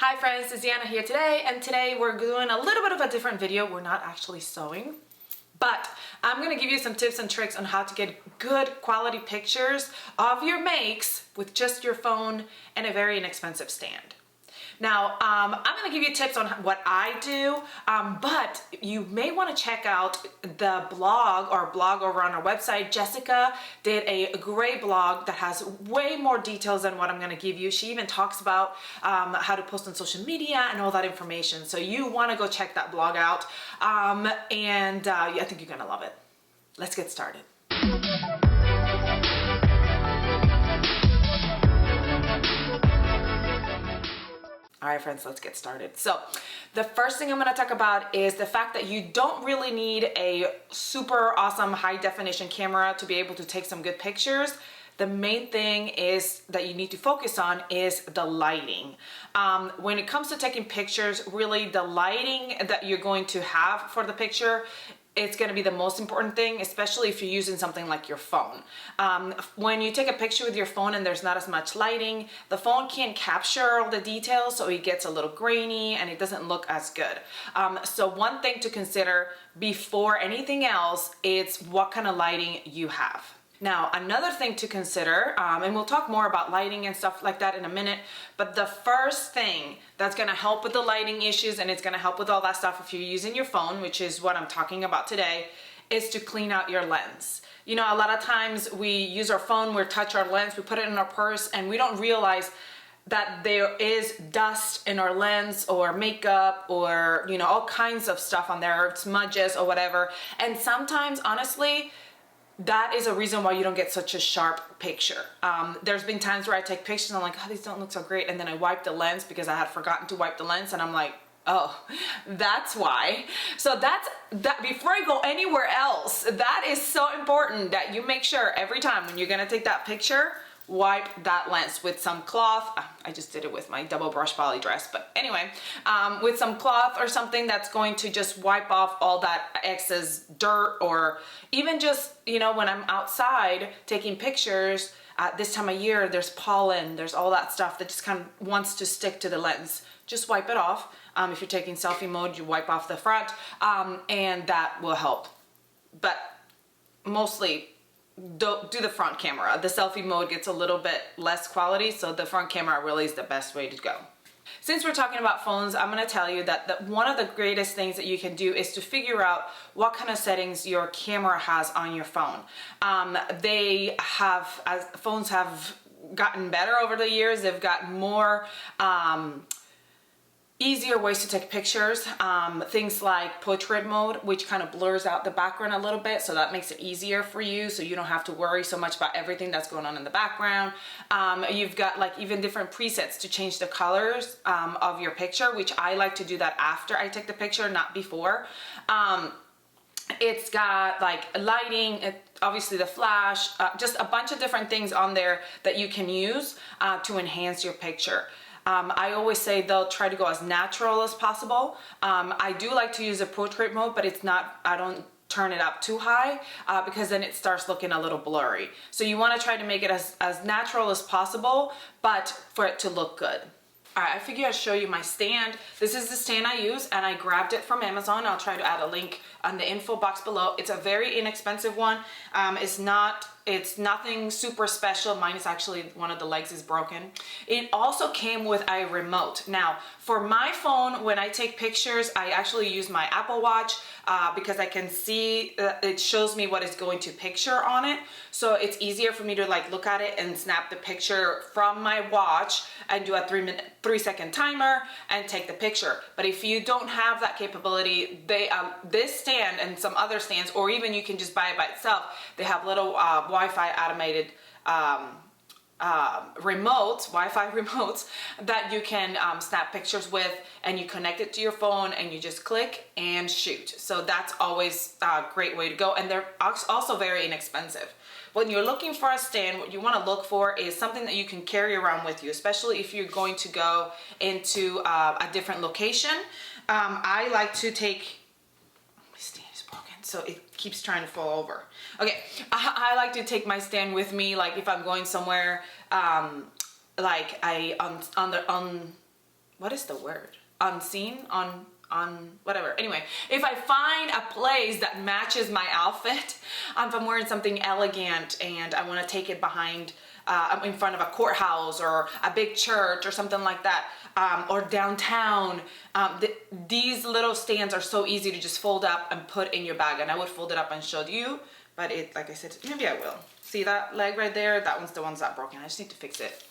Hi friends, it's Yana here today, and today we're doing a little bit of a different video. We're not actually sewing, but I'm gonna give you some tips and tricks on how to get good quality pictures of your makes with just your phone and a very inexpensive stand. Now, I'm going to give you tips on what I do, but you may want to check out the blog over on our website. Jessica did a great blog that has way more details than what I'm going to give you. She even talks about how to post on social media and all that information. So you want to go check that blog out, and I think you're going to love it. Let's get started. All right, friends, let's get started. So the first thing I'm going to talk about is the fact that you don't really need a super awesome high definition camera to be able to take some good pictures. The main thing is that you need to focus on is the lighting. When it comes to taking pictures, really the lighting that you're going to have for the picture, it's going to be the most important thing, especially if you're using something like your phone. When you take a picture with your phone and there's not as much lighting, the phone can't capture all the details, so it gets a little grainy and it doesn't look as good. So one thing to consider before anything else is what kind of lighting you have. Now, another thing to consider, and we'll talk more about lighting and stuff like that in a minute, but the first thing that's gonna help with the lighting issues, and it's gonna help with all that stuff if you're using your phone, which is what I'm talking about today, is to clean out your lens. You know, a lot of times we use our phone, we touch our lens, we put it in our purse, and we don't realize that there is dust in our lens or makeup or, you know, all kinds of stuff on there, or smudges or whatever. And sometimes, honestly, that is a reason why you don't get such a sharp picture. There's been times where I take pictures and I'm like, oh, these don't look so great. And then I wipe the lens because I had forgotten to wipe the lens, and I'm like, oh, that's why. So that before I go anywhere else, that is so important that you make sure every time when you're gonna take that picture, wipe that lens with some cloth. I just did it with my double brush poly dress, but anyway, with some cloth or something that's going to just wipe off all that excess dirt, or even just, you know, when I'm outside taking pictures at this time of year, there's pollen, there's all that stuff that just kind of wants to stick to the lens. Just wipe it off. If you're taking selfie mode, you wipe off the front, and that will help. But mostly, don't do the front camera. The selfie mode gets a little bit less quality, so the front camera really is the best way to go. Since we're talking about phones, I'm going to tell you that one of the greatest things that you can do is to figure out what kind of settings your camera has on your phone. As phones have gotten better over the years, they've got more easier ways to take pictures, things like portrait mode, which kind of blurs out the background a little bit, so that makes it easier for you, so you don't have to worry so much about everything that's going on in the background. You've got like even different presets to change the colors of your picture, which I like to do that after I take the picture, not before. It's got like lighting, obviously the flash, just a bunch of different things on there that you can use to enhance your picture. I always say they'll try to go as natural as possible. I do like to use a portrait mode, but it's not, I don't turn it up too high because then it starts looking a little blurry. So you want to try to make it as natural as possible, but for it to look good. All right, I figured I'd show you my stand. This is the stand I use, and I grabbed it from Amazon. I'll try to add a link on the info box below. It's a very inexpensive one. It's nothing super special. Mine is actually, one of the legs is broken. It also came with a remote. Now, for my phone, when I take pictures, I actually use my Apple Watch because I can see, it shows me what is going to picture on it. So it's easier for me to like look at it and snap the picture from my watch and do a 3-second timer and take the picture. But if you don't have that capability, this stand and some other stands, or even you can just buy it by itself, they have little Wi-Fi automated Wi-Fi remotes that you can snap pictures with, and you connect it to your phone and you just click and shoot. So that's always a great way to go, and they're also very inexpensive. When you're looking for a stand, what you want to look for is something that you can carry around with you, especially if you're going to go into a different location. I like to take, my stand is broken, so it keeps trying to fall over. Okay, I like to take my stand with me, like if I'm going somewhere, like on what is the word? Unseen? On whatever. Anyway, if I find a place that matches my outfit, if I'm wearing something elegant and I want to take it behind, in front of a courthouse or a big church or something like that, or downtown, these little stands are so easy to just fold up and put in your bag. And I would fold it up and show you, but like I said, maybe I will. See that leg right there? That one's the one's not broken. I just need to fix it.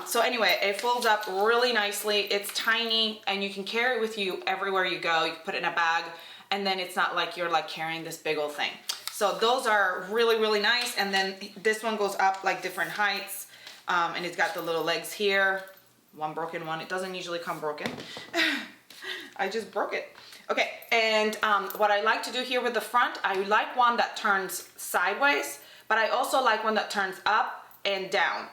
So anyway, it folds up really nicely. It's tiny and you can carry it with you everywhere you go. You can put it in a bag and then it's not like you're like carrying this big old thing. So those are really, really nice. And then this one goes up like different heights, and it's got the little legs here. One broken one. It doesn't usually come broken. I just broke it. Okay, and what I like to do here with the front, I like one that turns sideways, but I also like one that turns up and down,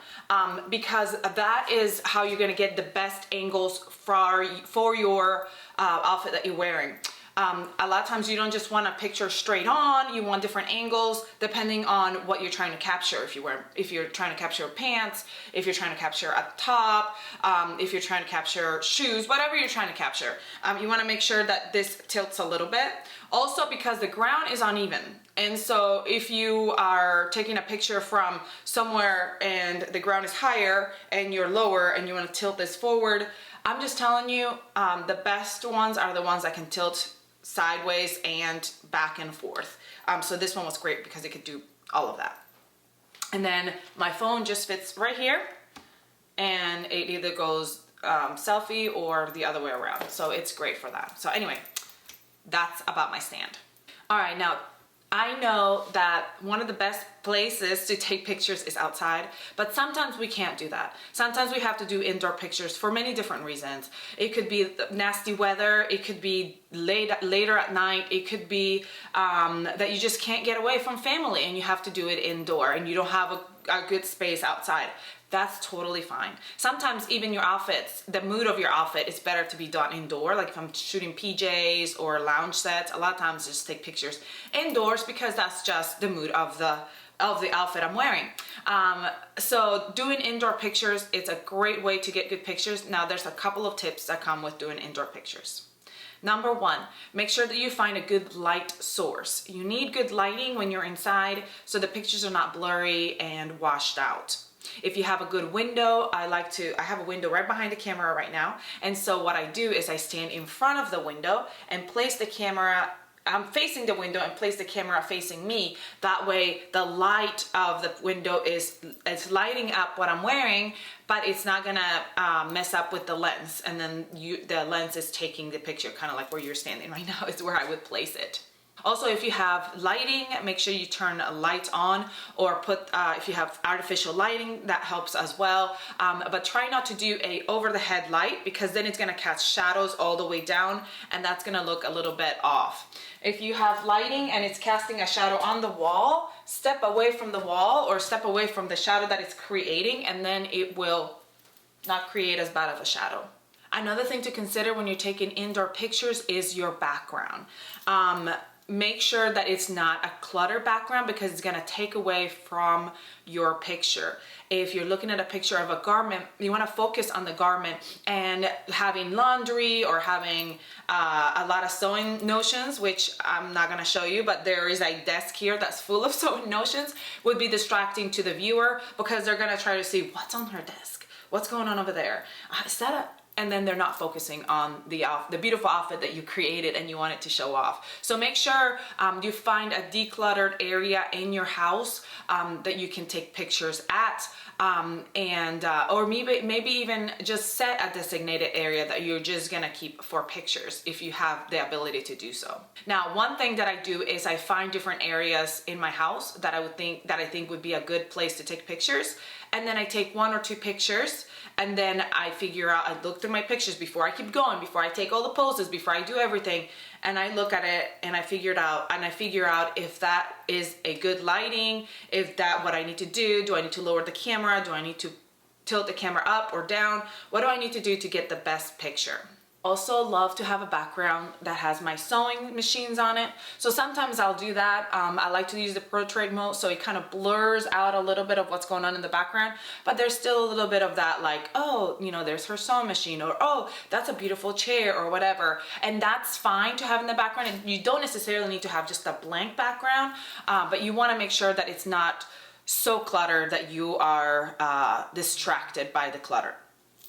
because that is how you're gonna get the best angles for your outfit that you're wearing. A lot of times you don't just want a picture straight on, you want different angles depending on what you're trying to capture. If you're trying to capture pants, if you're trying to capture a top, if you're trying to capture shoes, whatever you're trying to capture, you want to make sure that this tilts a little bit. Also because the ground is uneven. And so if you are taking a picture from somewhere and the ground is higher and you're lower and you want to tilt this forward, I'm just telling you, the best ones are the ones that can tilt sideways and back and forth. So this one was great because it could do all of that. And then my phone just fits right here and it either goes selfie or the other way around. So it's great for that. So anyway, that's about my stand. All right, now I know that one of the best places to take pictures is outside, but sometimes we can't do that. Sometimes we have to do indoor pictures for many different reasons. It could be nasty weather, it could be later at night, it could be that you just can't get away from family and you have to do it indoor and you don't have a good space outside. That's totally fine. Sometimes even your outfits, the mood of your outfit is better to be done indoor. Like if I'm shooting PJs or lounge sets, a lot of times just take pictures indoors because that's just the mood of the outfit I'm wearing. So doing indoor pictures, it's a great way to get good pictures. Now there's a couple of tips that come with doing indoor pictures. Number one, make sure that you find a good light source. You need good lighting when you're inside so the pictures are not blurry and washed out. If you have a good window, I have a window right behind the camera right now. And so what I do is I stand in front of the window and place the camera, I'm facing the window and place the camera facing me. That way the light of the window is lighting up what I'm wearing, but it's not gonna mess up with the lens. And then the lens is taking the picture, kind of like where you're standing right now is where I would place it. Also, if you have lighting, make sure you turn a light on or put, if you have artificial lighting, that helps as well. But try not to do a over the head light because then it's gonna catch shadows all the way down and that's gonna look a little bit off. If you have lighting and it's casting a shadow on the wall, step away from the wall or step away from the shadow that it's creating and then it will not create as bad of a shadow. Another thing to consider when you're taking indoor pictures is your background. Make sure that it's not a clutter background because it's gonna take away from your picture. If you're looking at a picture of a garment, you wanna focus on the garment, and having laundry or having a lot of sewing notions, which I'm not gonna show you, but there is a desk here that's full of sewing notions, would be distracting to the viewer because they're gonna try to see what's on her desk, what's going on over there, is that a... And then they're not focusing on the beautiful outfit that you created and you want it to show off. So make sure you find a decluttered area in your house that you can take pictures at, or maybe even just set a designated area that you're just gonna keep for pictures if you have the ability to do so. Now, one thing that I do is I find different areas in my house that I think would be a good place to take pictures, and then I take 1 or 2 pictures, and then I figure out, I look through my pictures before I keep going, before I take all the poses, before I do everything, and I look at it and I figure out if that is a good lighting, if that what I need to do I need to lower the camera, do I need to tilt the camera up or down, what do I need to do to get the best picture? Also love to have a background that has my sewing machines on it. So sometimes I'll do that. I like to use the portrait mode so it kind of blurs out a little bit of what's going on in the background, but there's still a little bit of that, like, oh, you know, there's her sewing machine, or oh, that's a beautiful chair, or whatever. And that's fine to have in the background. And you don't necessarily need to have just a blank background, but you want to make sure that it's not so cluttered that you are distracted by the clutter.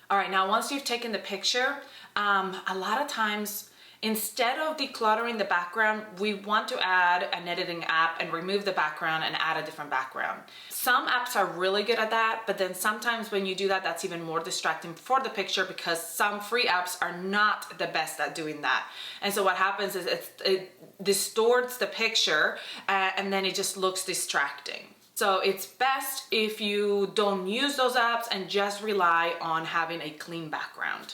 All right, now once you've taken the picture, a lot of times, instead of decluttering the background, we want to add an editing app and remove the background and add a different background. Some apps are really good at that, but then sometimes when you do that, that's even more distracting for the picture because some free apps are not the best at doing that. And so what happens is it distorts the picture and then it just looks distracting. So it's best if you don't use those apps and just rely on having a clean background.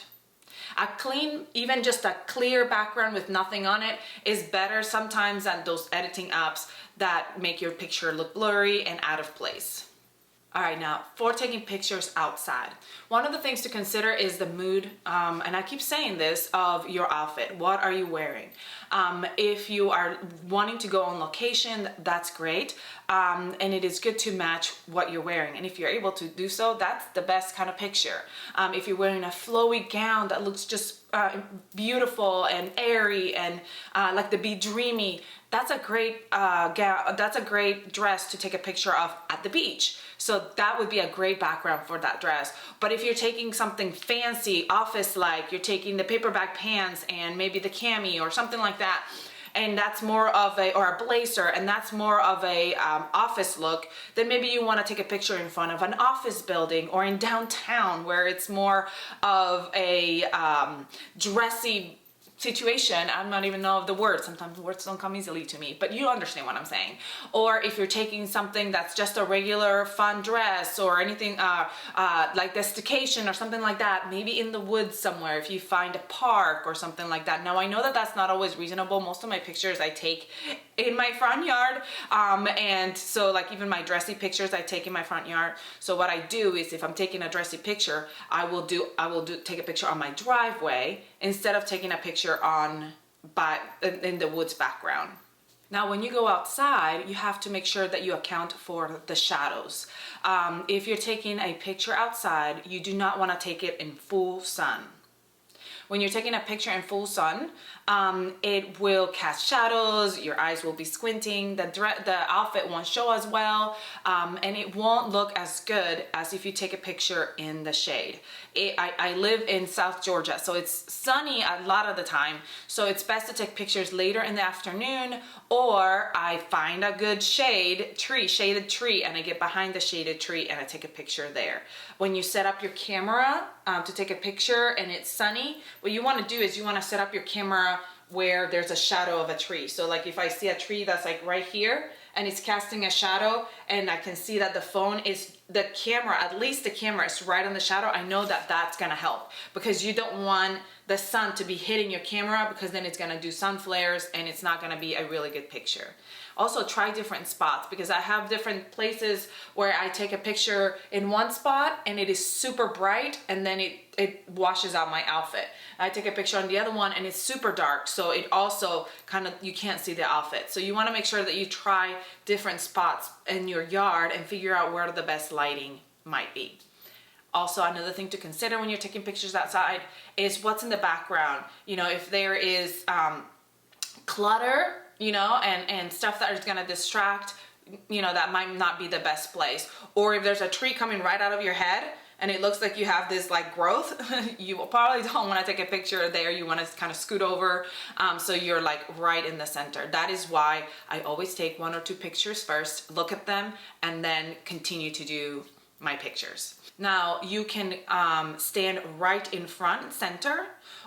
A clean, even just a clear background with nothing on it is better sometimes than those editing apps that make your picture look blurry and out of place. All right, now for taking pictures outside, one of the things to consider is the mood, and I keep saying this, of your outfit. What are you wearing? If you are wanting to go on location, that's great, and it is good to match what you're wearing. And if you're able to do so, that's the best kind of picture. If you're wearing a flowy gown that looks just beautiful and airy and like the Be Dreamy, that's a great gown. That's a great dress to take a picture of at the beach. So that would be a great background for that dress. But if you're taking something fancy, office-like, you're taking the paperback pants and maybe the cami or something like that, and that's more of a, or a blazer, and that's more of a office look, then maybe you want to take a picture in front of an office building or in downtown where it's more of a dressy situation. I don't even know of the word. Sometimes words don't come easily to me, but you understand what I'm saying. Or if you're taking something that's just a regular fun dress or anything like the staycation or something like that, maybe in the woods somewhere, if you find a park or something like that. Now I know that that's not always reasonable. Most of my pictures I take in my front yard, and so like even my dressy pictures I take in my front yard. So what I do is if I'm taking a dressy picture, I will take a picture on my driveway instead of taking a picture in the woods background. Now when you go outside, you have to make sure that you account for the shadows. If you're taking a picture outside, you do not want to take it in full sun. When you're taking a picture in full sun, it will cast shadows, your eyes will be squinting, the outfit won't show as well, and it won't look as good as if you take a picture in the shade. I live in South Georgia, so it's sunny a lot of the time, so it's best to take pictures later in the afternoon, or I find a good shaded tree, and I get behind the shaded tree and I take a picture there. When you set up your camera to take a picture and it's sunny, what you want to do is you want to set up your camera where there's a shadow of a tree. So like if I see a tree that's like right here and it's casting a shadow and I can see that the camera, at least the camera is right on the shadow, I know that that's gonna help, because you don't want the sun to be hitting your camera, because then it's gonna do sun flares and it's not gonna be a really good picture. Also try different spots, because I have different places where I take a picture in one spot and it is super bright and then it washes out my outfit. I take a picture on the other one and it's super dark, so it also you can't see the outfit. So you want to make sure that you try different spots in your yard and figure out where the best lighting might be. Also, another thing to consider when you're taking pictures outside is what's in the background. You know, if there is clutter, you know, and stuff that is gonna distract, you know, that might not be the best place. Or if there's a tree coming right out of your head and it looks like you have this like growth, you probably don't want to take a picture there. You want to kind of scoot over so you're like right in the center. That is why I always take 1 or 2 pictures first, look at them, and then continue to do my pictures. Now you can stand right in front and center,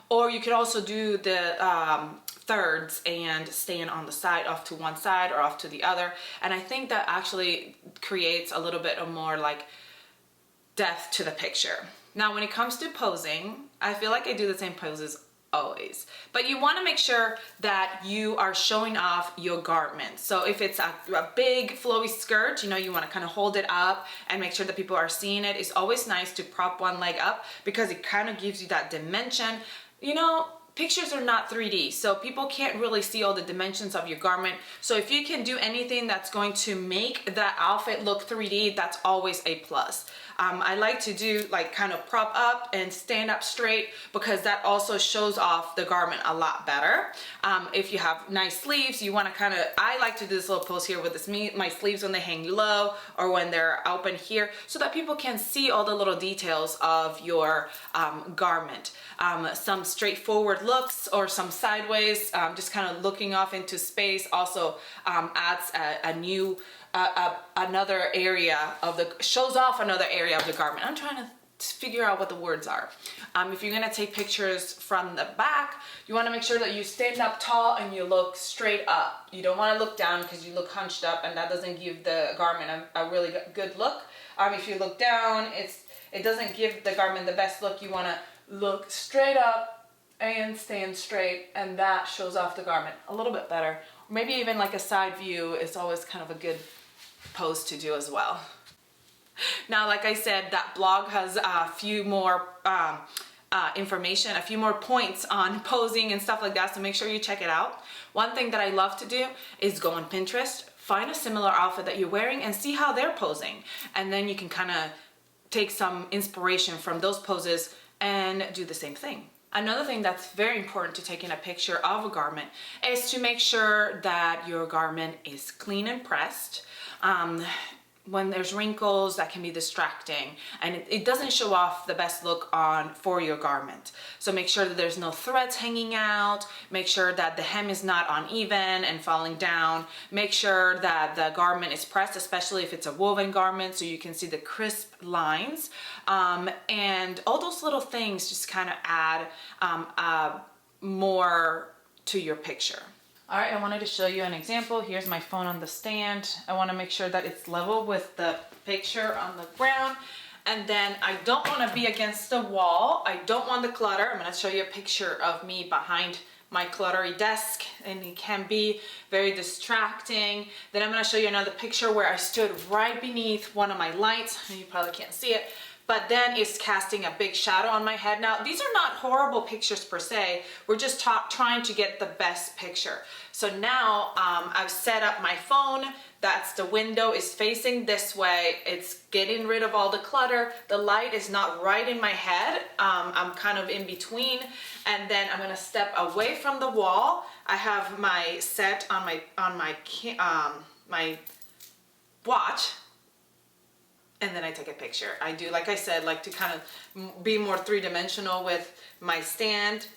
or you could also do the thirds and stand on the side, off to one side or off to the other. And I think that actually creates a little bit of more like depth to the picture. Now when it comes to posing, I feel like I do the same poses always, but you want to make sure that you are showing off your garment. So if it's a big flowy skirt, you know, you want to kind of hold it up and make sure that people are seeing it. It's always nice to prop one leg up because it kind of gives you that dimension. you know, pictures are not 3D, so people can't really see all the dimensions of your garment. So if you can do anything that's going to make that outfit look 3D, that's always a plus. I like to do like kind of prop up and stand up straight because that also shows off the garment a lot better. If you have nice sleeves, you want to kind of, I like to do this little pose here with this, my sleeves when they hang low or when they're open here, so that people can see all the little details of your garment. Some straightforward looks or some sideways, just kind of looking off into space also adds a new another area of the, shows off another area of the garment. I'm trying to figure out what the words are. If you're gonna take pictures from the back, you wanna make sure that you stand up tall and you look straight up. You don't wanna look down because you look hunched up and that doesn't give the garment a really good look. If you look down, it doesn't give the garment the best look. You wanna look straight up and stand straight, and that shows off the garment a little bit better. Maybe even like a side view is always kind of a good pose to do as well. Now, like I said, that blog has a few more information, a few more points on posing and stuff like that, so make sure you check it out. One thing that I love to do is go on Pinterest, find a similar outfit that you're wearing and see how they're posing, and then you can kind of take some inspiration from those poses and do the same thing. Another thing that's very important to taking a picture of a garment is to make sure that your garment is clean and pressed. When there's wrinkles, that can be distracting, and it doesn't show off the best look for your garment. So make sure that there's no threads hanging out, make sure that the hem is not uneven and falling down, make sure that the garment is pressed, especially if it's a woven garment, so you can see the crisp lines, and all those little things just kind of add more to your picture. All right, I wanted to show you an example. Here's my phone on the stand. I want to make sure that it's level with the picture on the ground. And then I don't want to be against the wall. I don't want the clutter. I'm going to show you a picture of me behind my cluttery desk, and it can be very distracting. Then I'm going to show you another picture where I stood right beneath one of my lights. You probably can't see it, but then it's casting a big shadow on my head. Now, these are not horrible pictures per se. We're just trying to get the best picture. So now I've set up my phone. That's the window is facing this way. It's getting rid of all the clutter. The light is not right in my head. I'm kind of in between. And then I'm gonna step away from the wall. I have my set on my watch. And then I take a picture. I do, like I said, like to kind of be more three-dimensional with my stand.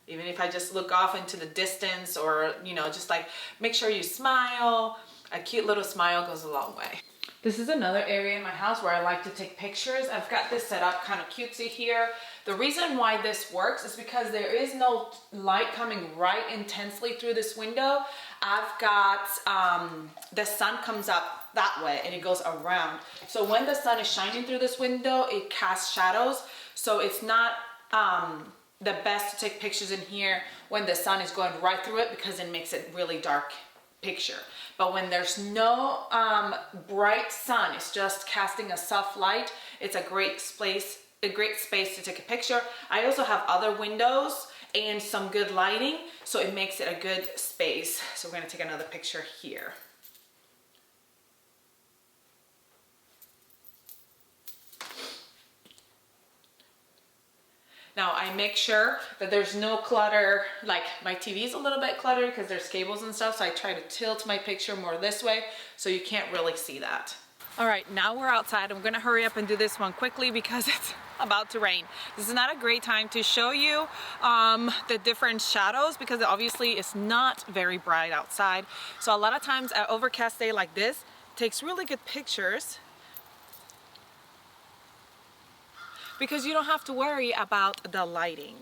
Even if I just look off into the distance, or, you know, just like make sure you smile. A cute little smile goes a long way. This is another area in my house where I like to take pictures. I've got this set up kind of cutesy here. The reason why this works is because there is no light coming right intensely through this window. I've got, the sun comes up that way and it goes around. So when the sun is shining through this window, it casts shadows. So it's not the best to take pictures in here when the sun is going right through it, because it makes it really dark picture. But when there's no bright sun, it's just casting a soft light, it's a great space to take a picture. I also have other windows and some good lighting, so it makes it a good space. So we're gonna take another picture here. Now I make sure that there's no clutter, like my TV is a little bit cluttered because there's cables and stuff, so I try to tilt my picture more this way so you can't really see that. All right, now we're outside. I'm gonna hurry up and do this one quickly because it's about to rain. This is not a great time to show you the different shadows, because obviously it's not very bright outside. So a lot of times an overcast day like this takes really good pictures, because you don't have to worry about the lighting.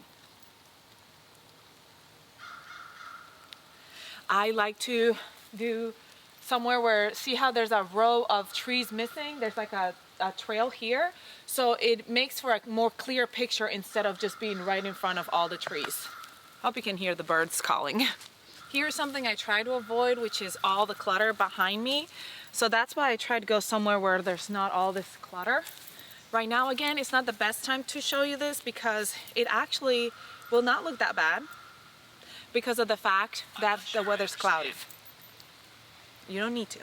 I like to do somewhere where, see how there's a row of trees missing? There's like a trail here. So it makes for a more clear picture instead of just being right in front of all the trees. Hope you can hear the birds calling. Here's something I try to avoid, which is all the clutter behind me. So that's why I try to go somewhere where there's not all this clutter. Right now, again, it's not the best time to show you this because it actually will not look that bad because of the fact that the weather's cloudy. You don't need to.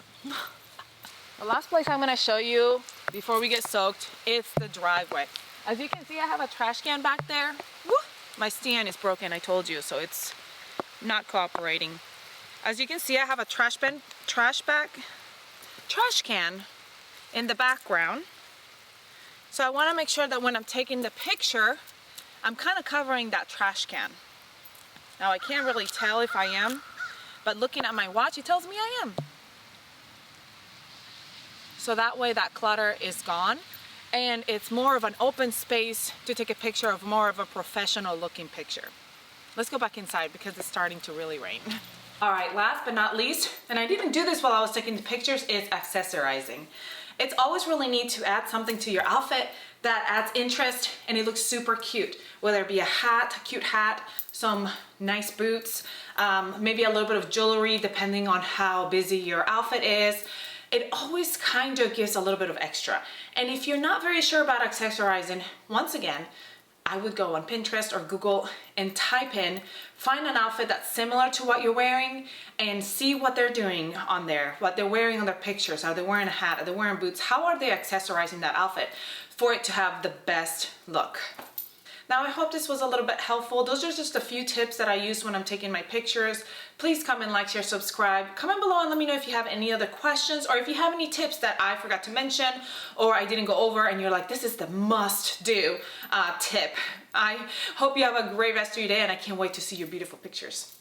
The last place I'm gonna show you before we get soaked is the driveway. As you can see, I have a trash can back there. Woo! My stand is broken, I told you, so it's not cooperating. As you can see, I have a trash can in the background. So I want to make sure that when I'm taking the picture, I'm kind of covering that trash can. Now I can't really tell if I am, but looking at my watch, it tells me I am. So that way that clutter is gone and it's more of an open space to take a picture of more of a professional looking picture. Let's go back inside because it's starting to really rain. All right, last but not least, and I didn't do this while I was taking the pictures, is accessorizing. It's always really neat to add something to your outfit that adds interest and it looks super cute. Whether it be a hat, a cute hat, some nice boots, maybe a little bit of jewelry depending on how busy your outfit is. It always kind of gives a little bit of extra. And if you're not very sure about accessorizing, once again, I would go on Pinterest or Google and type in, find an outfit that's similar to what you're wearing and see what they're doing on there, what they're wearing on their pictures. Are they wearing a hat? Are they wearing boots? How are they accessorizing that outfit for it to have the best look? Now, I hope this was a little bit helpful. Those are just a few tips that I use when I'm taking my pictures. Please comment, like, share, subscribe. Comment below and let me know if you have any other questions or if you have any tips that I forgot to mention or I didn't go over and you're like, this is the must-do tip. I hope you have a great rest of your day and I can't wait to see your beautiful pictures.